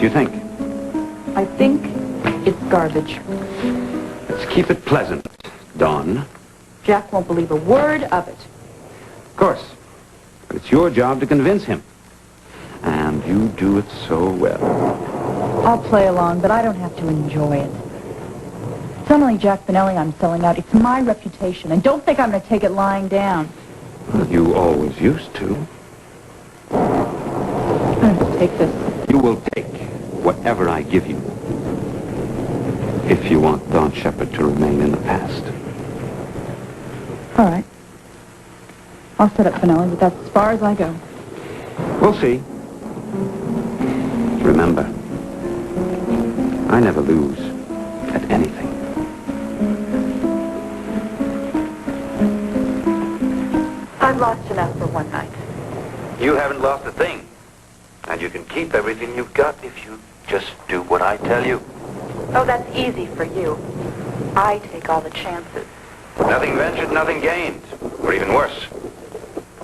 do you think? I think it's garbage. Let's keep it pleasant, Dawn. Jack won't believe a word of it. Of course. But it's your job to convince him. And you do it so well. I'll play along, but I don't have to enjoy it. It's not only Jack Finelli I'm selling out, it's my reputation. And don't think I'm going to take it lying down. Well, you always used to. Take this. You will take whatever I give you. If you want Dawn Shepard to remain in the past. All right. I'll set up Finelli, but that's as far as I go. We'll see. Remember, I never lose at anything. I've lost enough for one night. You haven't lost a thing. And you can keep everything you've got if you just do what I tell you. Oh, that's easy for you. I take all the chances. Nothing ventured, nothing gained. Or even worse,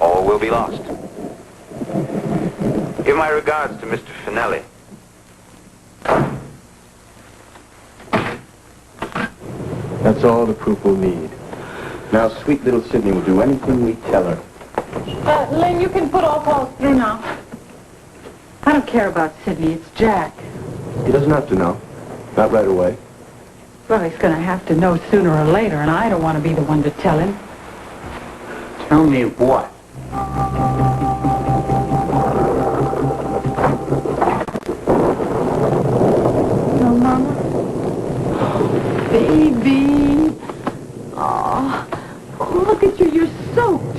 all will be lost. Give my regards to Mr. Finelli. That's all the proof we'll need. Now, sweet little Sydney will do anything we tell her. Lynn, you can put all calls through now. I don't care about Sidney. It's Jack. He doesn't have to know. Not right away. Well, he's going to have to know sooner or later, and I don't want to be the one to tell him. Tell me what? No, Mama? Baby. Oh, look at you. You're soaked.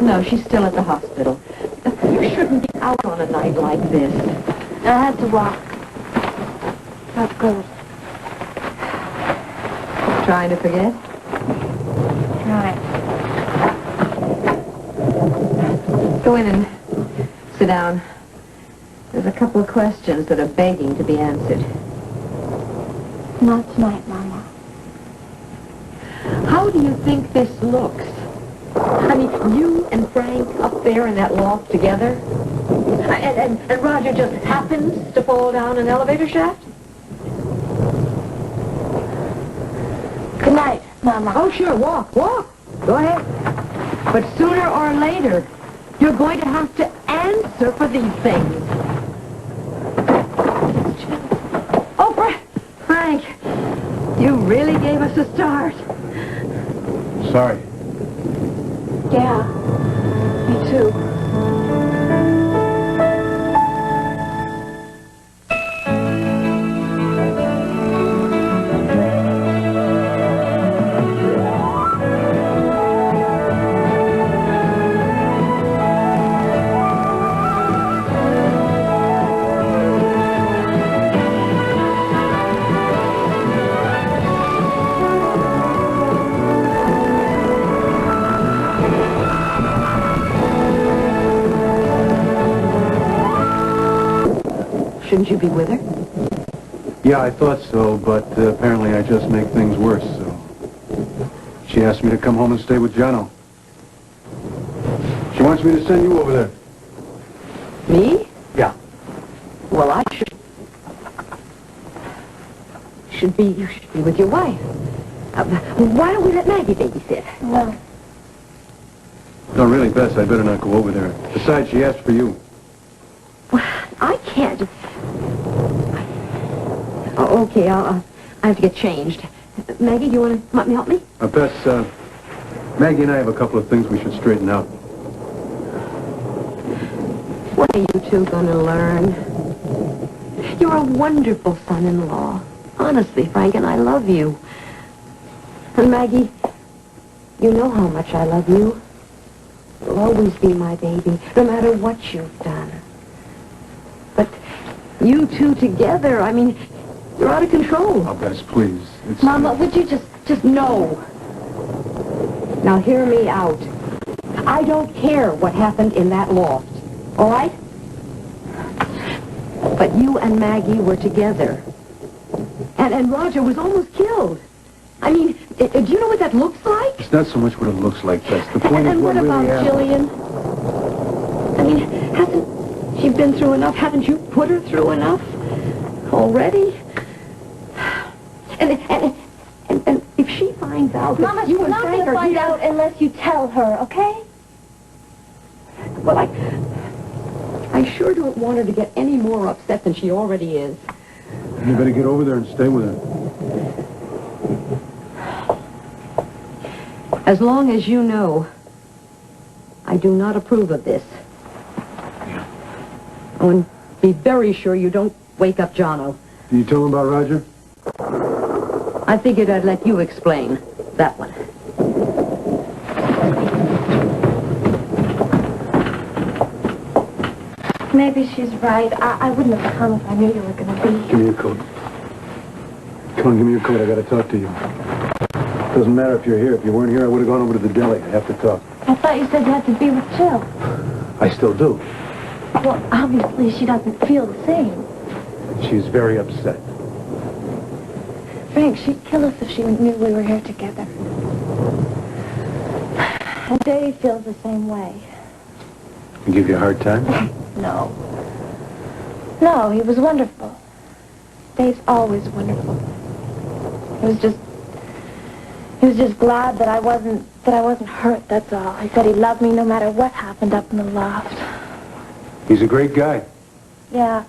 No, she's still at the hospital. You shouldn't be out on a night like this. I had to walk. That's good. Trying to forget? Right. Go in and sit down. There's a couple of questions that are begging to be answered. Not tonight, Mama. How do you think this looks? I mean, you and Frank up there in that loft together? And Roger just happens to fall down an elevator shaft? Good night, Mama. Oh, sure, walk. Go ahead. But sooner or later, you're going to have to answer for these things. Oh, Frank, you really gave us a start. Sorry. Yeah, me too. Shouldn't you be with her? Yeah, I thought so, but apparently I just make things worse, so... She asked me to come home and stay with Jono. She wants me to send you over there. Me? Yeah. Well, you should be with your wife. Why don't we let Maggie babysit? No. No, really, Bess, I better not go over there. Besides, she asked for you. Well, I can't just... Oh, okay, I have to get changed. Maggie, do you want to help me? Bess, Maggie and I have a couple of things we should straighten out. What are you two going to learn? You're a wonderful son-in-law. Honestly, Frank, and I love you. And Maggie, you know how much I love you. You'll always be my baby, no matter what you've done. But you two together, I mean, you're out of control. Oh, Bess, please. It's... Mama, would you just know? Now, hear me out. I don't care what happened in that loft, all right? But you and Maggie were together. And Roger was almost killed. I mean, do you know what that looks like? It's not so much what it looks like, Bess. The point And is what what about really happened. Jillian? mean, hasn't she been through enough? Haven't you put her through enough already? And if she finds out that Mama, you she's and not Frank going to are find here... out unless you tell her, okay? Well, I sure don't want her to get any more upset than she already is. You better get over there and stay with her. As long as you know, I do not approve of this. Oh, and be very sure you don't wake up Jono. Did you tell him about Roger? I figured I'd let you explain that one. Maybe she's right. I wouldn't have come if I knew you were going to be Give here. me your coat. Come on, give me your coat. I gotta talk to you. Doesn't matter if you're here. If you weren't here, I would have gone over to the deli. I have to talk. I thought you said you had to be with Jill. I still do. Well, obviously she doesn't feel the same. She's very upset. Frank, she'd kill us if she knew we were here together. And Dave feels the same way. He give you a hard time? No. No, he was wonderful. Dave's always wonderful. He was just glad that I wasn't hurt, that's all. He said he loved me no matter what happened up in the loft. He's a great guy. Yeah.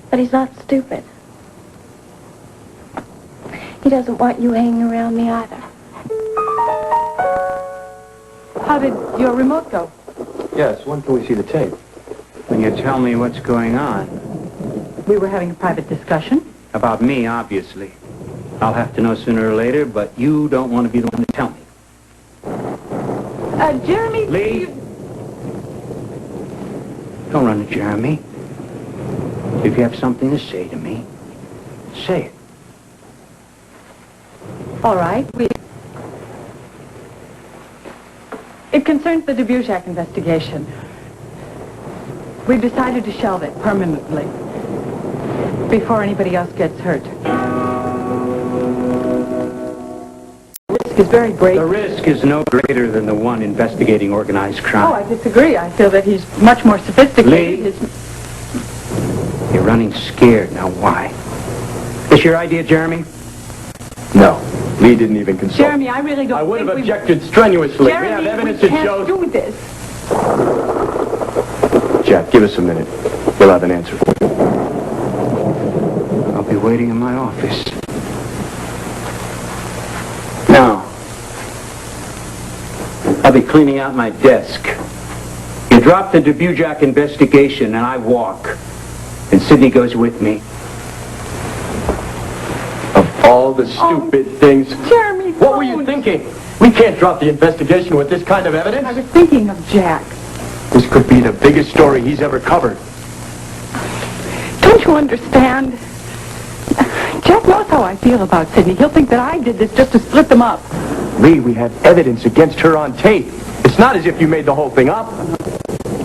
But he's not stupid. He doesn't want you hanging around me either. How did your remote go? Yes, when can we see the tape? When you tell me what's going on. We were having a private discussion. About me, obviously. I'll have to know sooner or later, but you don't want to be the one to tell me. Jeremy... Lee? Don't run to Jeremy. If you have something to say to me, say it. All right, It concerns the Dubujak investigation. We've decided to shelve it permanently before anybody else gets hurt. The risk is very great. The risk is no greater than the one investigating organized crime. Oh, I disagree. I feel that he's much more sophisticated. Lee? You're running scared. Now, why? This your idea, Jeremy? No. Lee didn't even consult. Jeremy, I really don't I would think have we... objected strenuously. Jeremy, we have evidence we that can't shows... do this. Jack, give us a minute. We'll have an answer for you. I'll be waiting in my office. Now, I'll be cleaning out my desk. You drop the Dubujak investigation and I walk. And Sidney goes with me. Of all the stupid things... Jeremy, What were you thinking? We can't drop the investigation with this kind of I evidence. was thinking of Jack. This could be the biggest story he's ever covered. Don't you understand? Jack knows how I feel about Sidney. He'll think that I did this just to split them up. Lee, we have evidence against her on tape. It's not as if you made the whole thing up.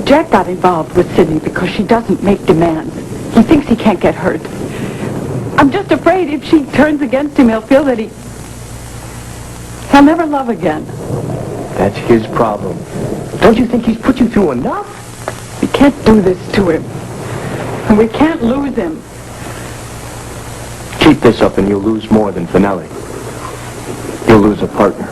Jack got involved with Sidney because she doesn't make demands. He thinks he can't get hurt. I'm just afraid if she turns against him, he'll feel that he'll never love again. That's his problem. Don't you think he's put you through enough? We can't do this to him. And we can't lose him. Keep this up and you'll lose more than Finelli. You'll lose a partner.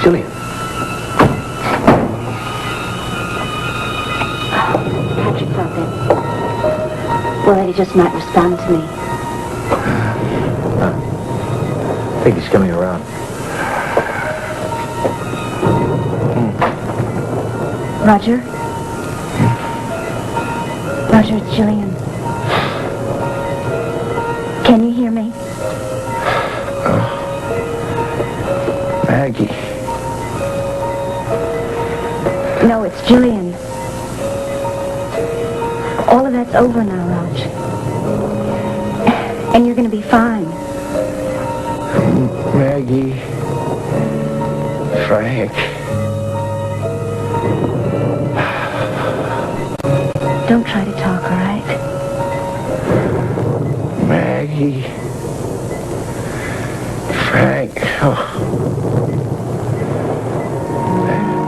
Jillian. Patrick felt it. Well, that he just might respond to me. I think he's coming around. Roger? Roger, it's Jillian. Can you hear me? Maggie. No, it's Jillian. All of that's over now, Raj. And you're going to be fine. Maggie. Frank. Don't try to talk, all right? Maggie. Frank. Oh.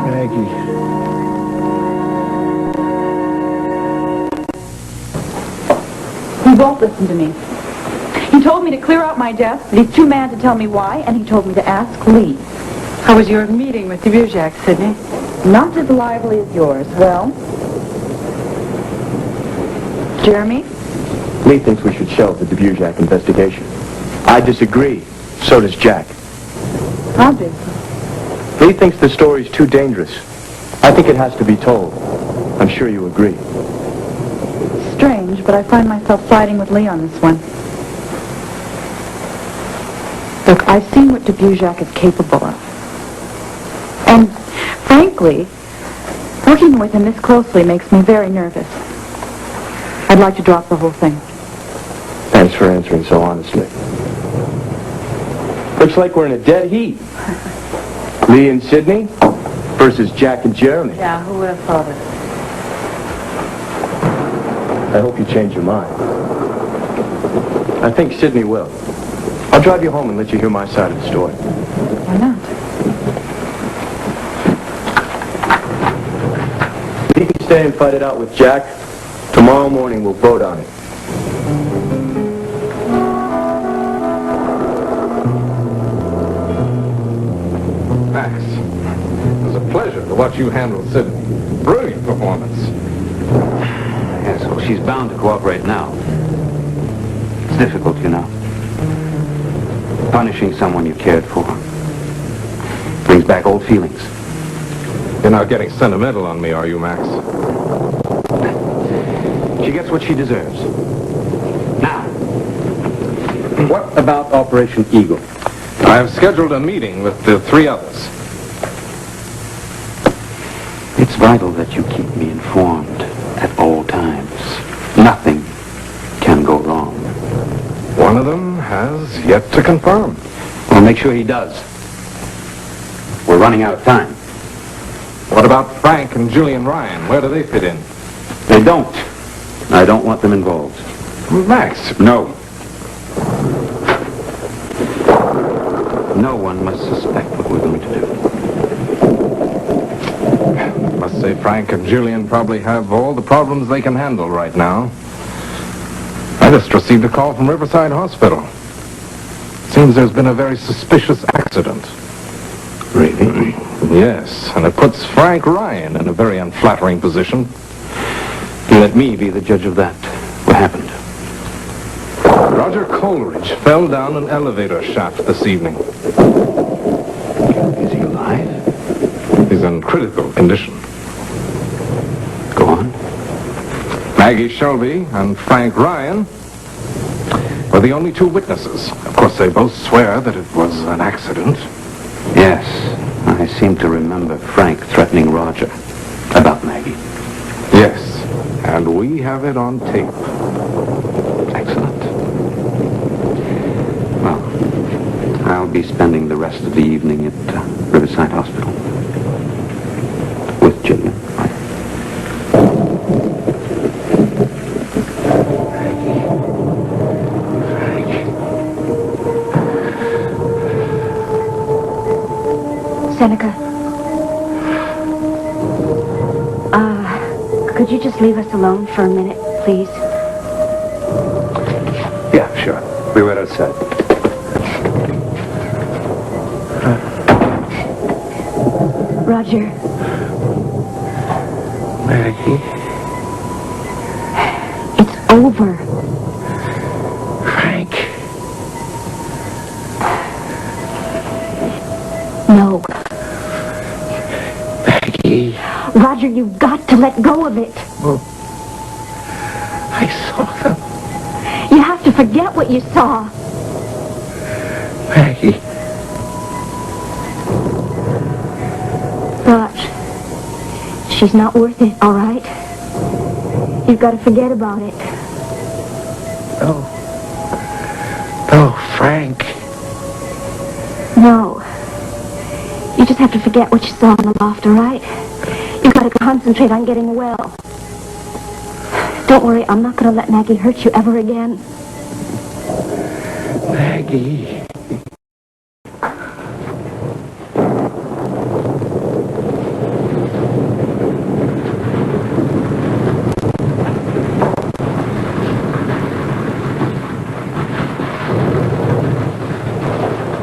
Maggie. He won't listen to me. He told me to clear out my desk, that he's too mad to tell me why, and he told me to ask Lee. How was your meeting with Dvorak, Sidney? Not as lively as yours. Well? Jeremy? Lee thinks we should shelve the Dvorak investigation. I disagree. So does Jack. Obviously. Lee thinks the story's too dangerous. I think it has to be told. I'm sure you agree. Strange, but I find myself siding with Lee on this one. Look, I've seen what Dvorak is capable of. And, frankly, working with him this closely makes me very nervous. I'd like to drop the whole thing. Thanks for answering so honestly. Looks like we're in a dead heat. Lee and Sidney versus Jack and Jeremy. Yeah, who would have thought it? I hope you change your mind. I think Sidney will. I'll drive you home and let you hear my side of the story. Why not? Lee can stay and fight it out with Jack. Tomorrow morning we'll vote on it. Max, it was a pleasure to watch you handle Sidney. Brilliant performance. Yes, well, she's bound to cooperate now. It's difficult, you know. Punishing someone you cared for brings back old feelings. You're not getting sentimental on me, are you, Max? She gets what she deserves. Now, what about Operation Eagle? I have scheduled a meeting with the 3 others. It's vital that you keep me informed at all times. Nothing can go wrong. One of them has yet to confirm. Well, make sure he does. We're running out of time. What about Frank and Julian Ryan? Where do they fit in? They don't. I don't want them involved. Max, No. No one must suspect what we're going to do. must say Frank and Julian probably have all the problems they can handle right now. I just received a call from Riverside Hospital. Seems there's been a very suspicious accident. Really? Yes, and it puts Frank Ryan in a very unflattering position. Let me be the judge of that. What happened? Roger Coleridge fell down an elevator shaft this evening. Is he alive? He's in critical condition. Go on. Maggie Shelby and Frank Ryan were the only 2 witnesses. Of course, they both swear that it was an accident. Yes, I seem to remember Frank threatening Roger about Maggie. Yes, and we have it on tape. Excellent. Well, I'll be spending the rest of the evening at Riverside Hospital with Julian. Seneca. Could you just leave us alone for a minute, please? Yeah, sure. Be right outside. Roger. Maggie. It's over. Frank. No. Maggie. Roger, you've got to let go of it. I saw them. You have to forget what you saw. Maggie. Raj, she's not worth it, all right? You've got to forget about it. No. No, Frank. No. You just have to forget what you saw in the loft, all right? You've got to concentrate on getting well. Don't worry, I'm not going to let Maggie hurt you ever again. Maggie.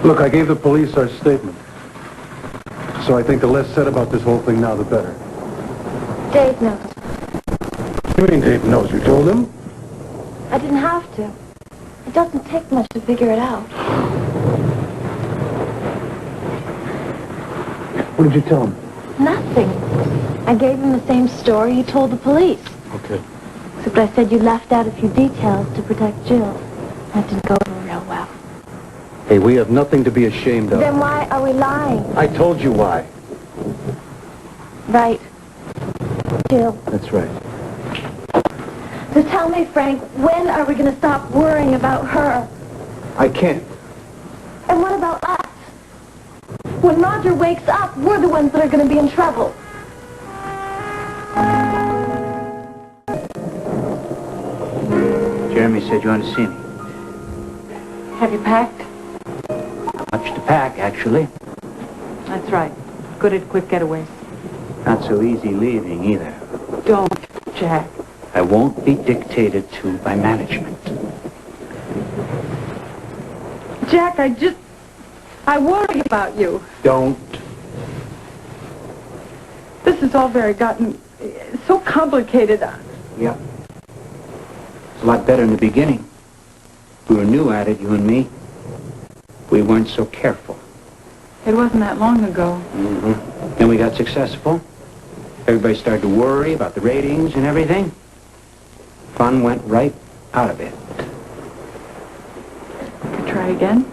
Look, I gave the police our statement. So I think the less said about this whole thing now, the better. Dave knows. You mean Dave knows? You told him? I didn't have to. It doesn't take much to figure it out. What did you tell him? Nothing. I gave him the same story you told the police. Okay. Except I said you left out a few details to protect Jill. That didn't go over real well. Hey, we have nothing to be ashamed of. Then why are we lying? I told you why. Right. Jill. That's right. So tell me, Frank, when are we going to stop worrying about her? I can't. And what about us? When Roger wakes up, we're the ones that are going to be in trouble. Jeremy said you wanted to see me. Have you packed? Not much to pack, actually. That's right. Good at quick getaways. Not so easy leaving, either. Don't, Jack. I won't be dictated to by management. Jack, I worry about you. Don't. This has all gotten so complicated. Yeah. It's a lot better in the beginning. We were new at it, you and me. We weren't so careful. It wasn't that long ago. Mm-hmm. Then we got successful. Everybody started to worry about the ratings and everything. Fun went right out of it. Could try again?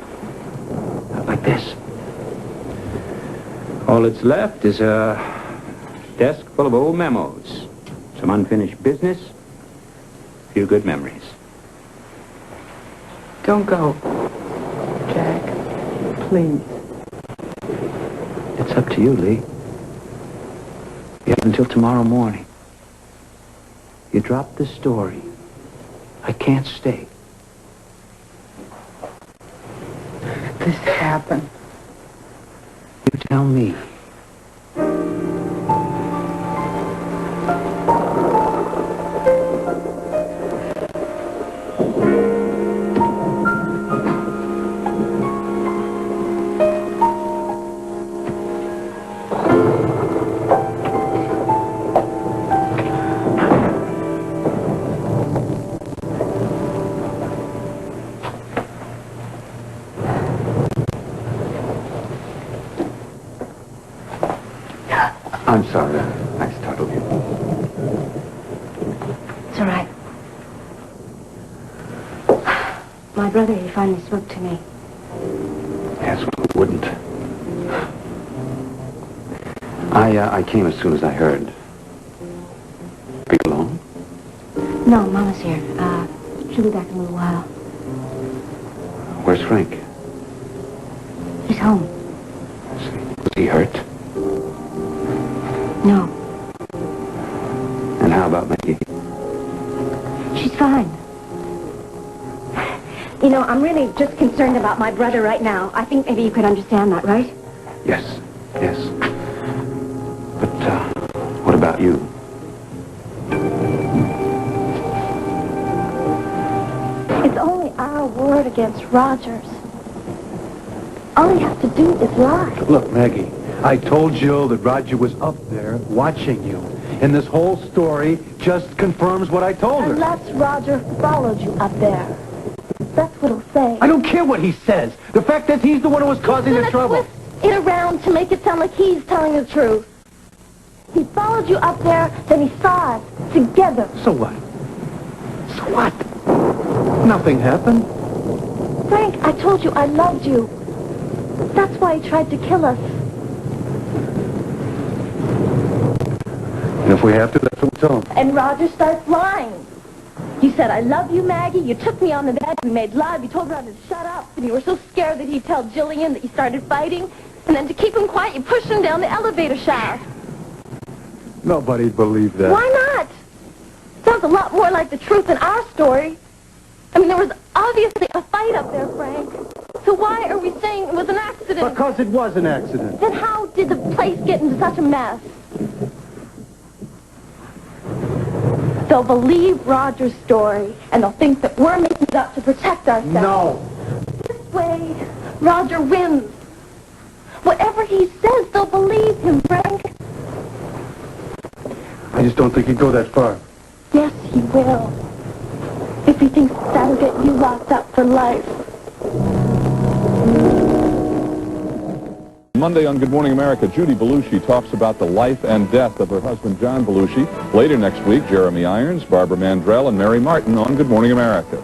Not like this. All that's left is a desk full of old memos, some unfinished business, a few good memories. Don't go, Jack. Please. It's up to you, Lee. You have until tomorrow morning. You drop the story. I can't stay. This happened. You tell me. I'm sorry. I startled you. It's all right. My brother, he finally spoke to me. Yes, well, who wouldn't? I came as soon as I heard. Are you alone? No, Mama's here. She'll be back in a little while. Where's Frank? He's home. Was he hurt? No, And how about Maggie? she's fine. You know, I'm really just concerned about my brother right now. I think maybe you could understand that, right? Yes, yes. But, what about you? It's only our word against Roger's. All we have to do is lie. Look, Maggie, I told Jill that Roger was up there watching you. And this whole story just confirms what I told her. Unless Roger followed you up there. That's what he'll say. I don't care what he says. The fact is he's the one who was causing the trouble. Twist it around to make it sound like he's telling the truth. He followed you up there, then he saw us together. So what? So what? Nothing happened. Frank, I told you I loved you. That's why he tried to kill us. And if we have to, that's what we tell him. And Roger starts lying. You said, I love you, Maggie. You took me on the bed. We made love. You told Roger to shut up. And you were so scared that he'd tell Jillian that you started fighting. And then to keep him quiet, you pushed him down the elevator shaft. Nobody'd believe that. Why not? sounds a lot more like the truth than our story. I mean, there was obviously a fight up there, Frank. So why are we saying it was an accident? Because it was an accident. Then how did the place get into such a mess? They'll believe Roger's story, and they'll think that we're making it up to protect ourselves. No. This way, Roger wins. Whatever he says, they'll believe him, Frank. I just don't think he'd go that far. Yes, he will. If he thinks that'll get you locked up for life. Monday on Good Morning America, Judy Belushi talks about the life and death of her husband, John Belushi. Later next week, Jeremy Irons, Barbara Mandrell, and Mary Martin on Good Morning America.